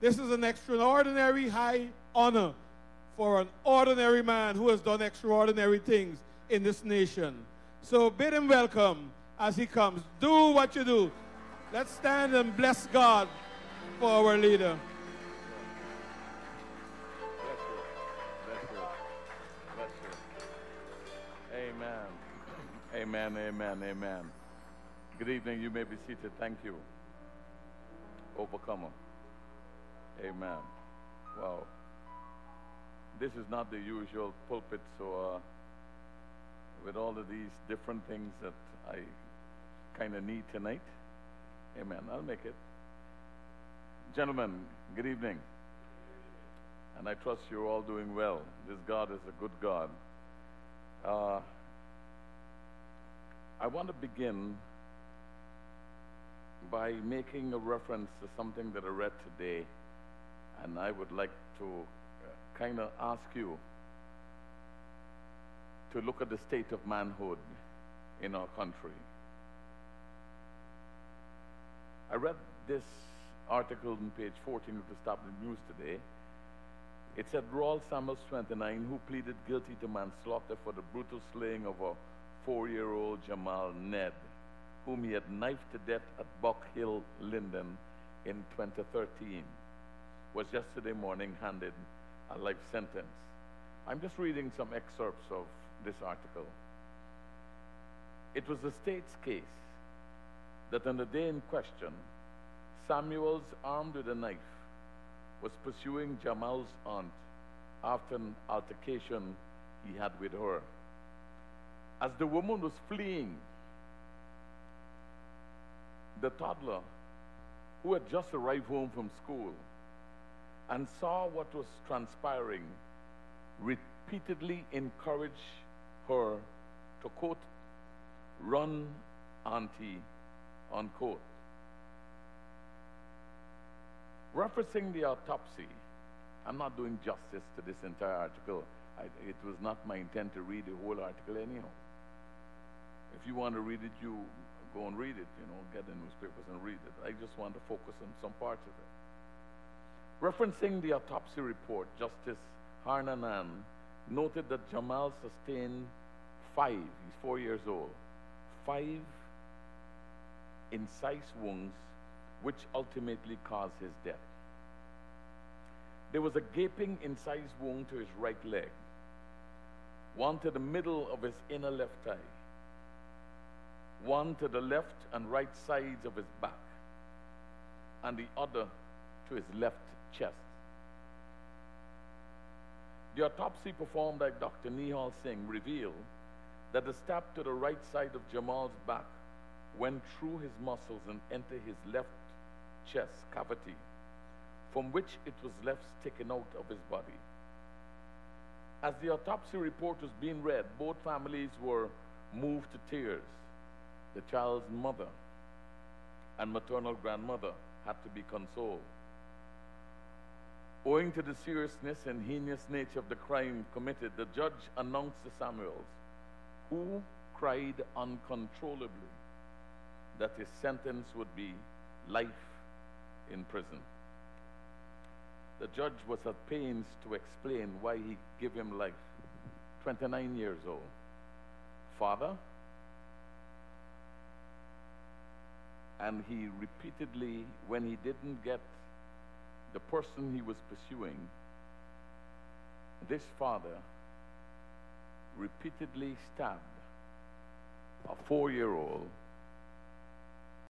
This is an extraordinary high honor for an ordinary man who has done extraordinary things in this nation. So bid him welcome as he comes. Do what you do. Let's stand and bless God for our leader. Amen. Amen, amen, amen. Good evening. You may be seated. Thank you. Overcomer. Amen. Wow. This is not the usual pulpit, so with all of these different things that I kind of need tonight, amen, I'll make it. Gentlemen, good evening. And I trust you're all doing well. This God is a good God. I want to begin by making a reference to something that I read today, and I would like to kind of ask you to look at the state of manhood in our country. I read this article on page 14 of the Tablet News today. It said Royal Samuels 29, who pleaded guilty to manslaughter for the brutal slaying of a 4-year-old Jamal Ned, whom he had knifed to death at Buck Hill, Linden in 2013, was yesterday morning handed a life sentence. I'm just reading some excerpts of this article. It was the state's case that on the day in question, Samuels, armed with a knife, was pursuing Jamal's aunt after an altercation he had with her. As the woman was fleeing, the toddler, who had just arrived home from school and saw what was transpiring, repeatedly encouraged her to, quote, run, auntie, unquote. Referencing the autopsy, I'm not doing justice to this entire article. It was not my intent to read the whole article anyhow. If you want to read it, you go and read it, get the newspapers and read it. I just want to focus on some parts of it. Referencing the autopsy report, Justice Harnanan noted that Jamal sustained he's 4 years old, 5 incisive wounds, which ultimately caused his death. There was a gaping incised wound to his right leg, one to the middle of his inner left thigh, one to the left and right sides of his back, and the other to his left chest. The autopsy performed by Dr. Nihal Singh revealed that the stab to the right side of Jamal's back went through his muscles and entered his left chest cavity, from which it was left sticking out of his body. As the autopsy report was being read, both families were moved to tears. The child's mother and maternal grandmother had to be consoled. Owing to the seriousness and heinous nature of the crime committed, the judge announced to Samuels, who cried uncontrollably, that his sentence would be life in prison. The judge was at pains to explain why he gave him life. 29 years old. Father, and he repeatedly, when he didn't get the person he was pursuing, this father repeatedly stabbed a 4-year-old